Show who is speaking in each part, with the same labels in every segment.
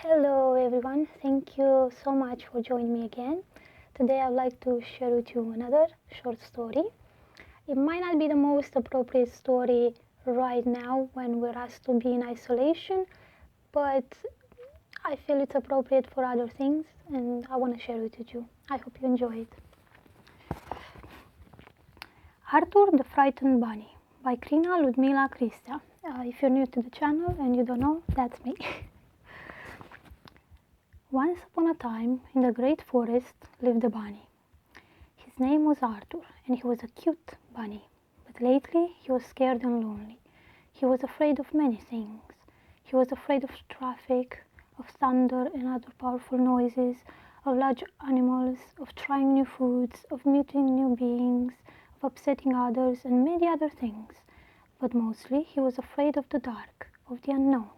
Speaker 1: Hello everyone, thank you so much for joining me again. Today I'd like to share with you another short story. It might not be the most appropriate story right now when we're asked to be in isolation, but I feel it's appropriate for other things and I want to share it with you. I hope you enjoy it. Arthur the Frightened Bunny by Crina-Ludmila Cristea. If you're new to the channel and you don't know, that's me. Once upon a time, in the great forest, lived a bunny. His name was Arthur, and he was a cute bunny. But lately, he was scared and lonely. He was afraid of many things. He was afraid of traffic, of thunder and other powerful noises, of large animals, of trying new foods, of meeting new beings, of upsetting others, and many other things. But mostly, he was afraid of the dark, of the unknown.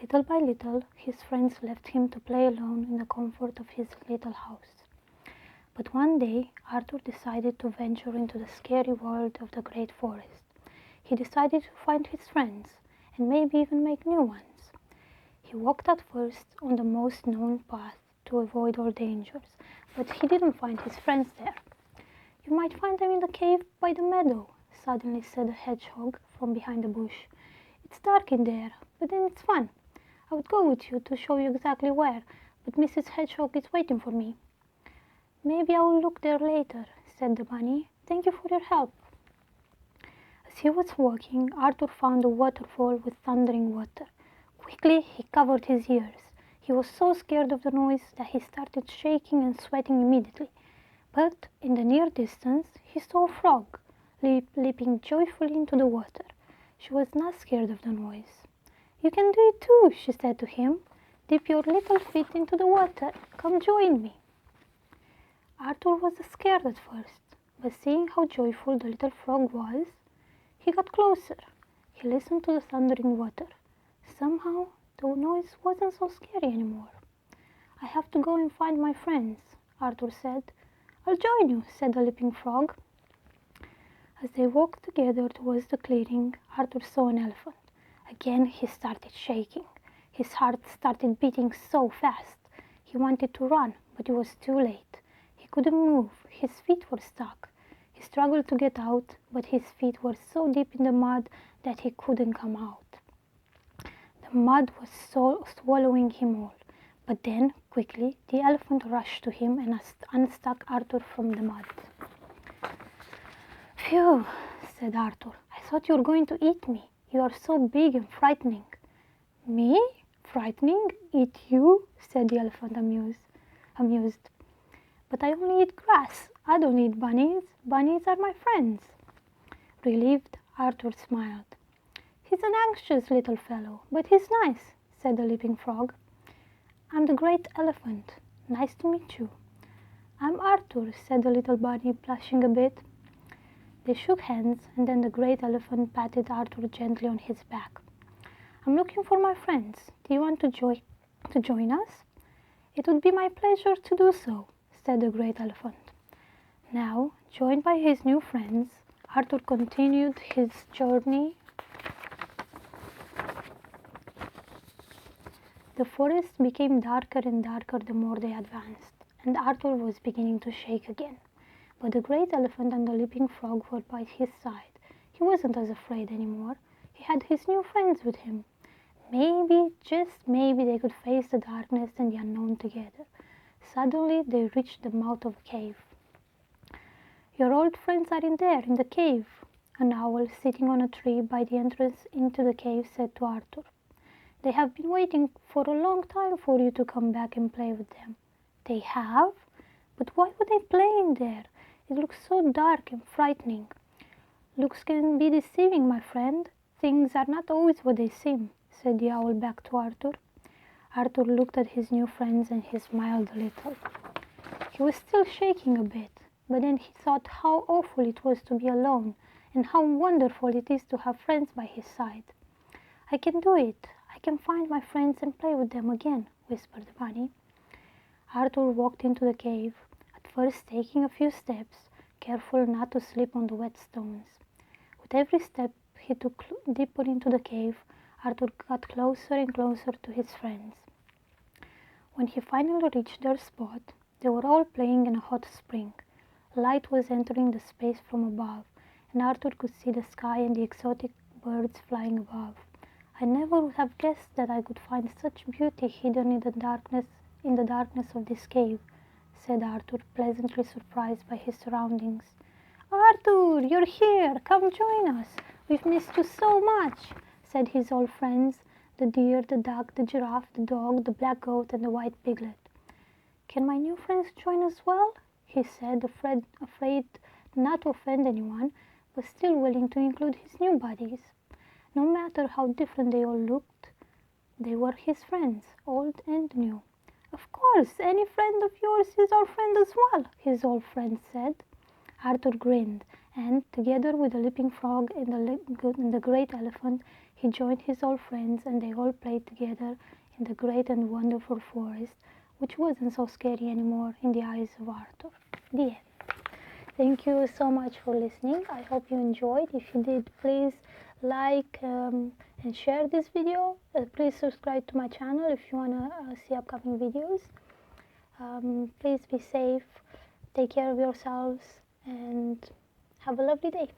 Speaker 1: Little by little, his friends left him to play alone in the comfort of his little house. But one day, Arthur decided to venture into the scary world of the great forest. He decided to find his friends, and maybe even make new ones. He walked at first on the most known path to avoid all dangers, but he didn't find his friends there. "You might find them in the cave by the meadow," suddenly said a hedgehog from behind a bush. "It's dark in there, but then it's fun. I would go with you to show you exactly where, but Mrs. Hedgehog is waiting for me." "Maybe I will look there later," said the bunny. "Thank you for your help." As he was walking, Arthur found a waterfall with thundering water. Quickly, he covered his ears. He was so scared of the noise that he started shaking and sweating immediately. But in the near distance, he saw a frog leaping joyfully into the water. She was not scared of the noise. "You can do it too," she said to him. "Dip your little feet into the water. Come join me." Arthur was scared at first, but seeing how joyful the little frog was, he got closer. He listened to the thundering water. Somehow, the noise wasn't so scary anymore. "I have to go and find my friends," Arthur said. "I'll join you," said the leaping frog. As they walked together towards the clearing, Arthur saw an elephant. Again he started shaking. His heart started beating so fast. He wanted to run, but it was too late. He couldn't move. His feet were stuck. He struggled to get out, but his feet were so deep in the mud that he couldn't come out. The mud was swallowing him all. But then, quickly, the elephant rushed to him and unstuck Arthur from the mud. "Phew," said Arthur. "I thought you were going to eat me. You are so big and frightening." "Me? Frightening? Eat you?" said the elephant, amused. "But I only eat grass. I don't eat bunnies. Bunnies are my friends." Relieved, Arthur smiled. "He's an anxious little fellow, but he's nice," said the leaping frog. "I'm the great elephant. Nice to meet you." "I'm Arthur," said the little bunny, blushing a bit. They shook hands, and then the great elephant patted Arthur gently on his back. "I'm looking for my friends. Do you want to join us?" "It would be my pleasure to do so," said the great elephant. Now, joined by his new friends, Arthur continued his journey. The forest became darker and darker the more they advanced, and Arthur was beginning to shake again. But the great elephant and the leaping frog were by his side. He wasn't as afraid anymore. He had his new friends with him. Maybe, just maybe, they could face the darkness and the unknown together. Suddenly, they reached the mouth of a cave. "Your old friends are in there, in the cave," an owl sitting on a tree by the entrance into the cave said to Arthur. "They have been waiting for a long time for you to come back and play with them." "They have? But why would they play in there? It looks so dark and frightening." "Looks can be deceiving, my friend. Things are not always what they seem," said the owl back to Arthur. Arthur looked at his new friends and he smiled a little. He was still shaking a bit, but then he thought how awful it was to be alone and how wonderful it is to have friends by his side. "I can do it. I can find my friends and play with them again," whispered the bunny. Arthur walked into the cave, at first taking a few steps, careful not to slip on the wet stones. With every step he took deeper into the cave, Arthur got closer and closer to his friends. When he finally reached their spot, they were all playing in a hot spring. Light was entering the space from above, and Arthur could see the sky and the exotic birds flying above. I never would have guessed that I could find such beauty hidden in the darkness of this cave, said Arthur, pleasantly surprised by his surroundings. Arthur, you're here! Come join us! We've missed you so much, said his old friends, the deer, the duck, the giraffe, the dog, the black goat, and the white piglet. Can my new friends join as well? He said, afraid not to offend anyone, but still willing to include his new buddies. No matter how different they all looked, they were his friends, old and new. Of course, any friend of yours is our friend as well, his old friend said. Arthur grinned, and, together with the leaping frog and the great elephant, he joined his old friends, and they all played together in the great and wonderful forest, which wasn't so scary anymore in the eyes of Arthur. The end. Thank you so much for listening. I hope you enjoyed. If you did, please like and share this video. Please subscribe to my channel if you want to see upcoming videos. Please be safe, take care of yourselves, and have a lovely day.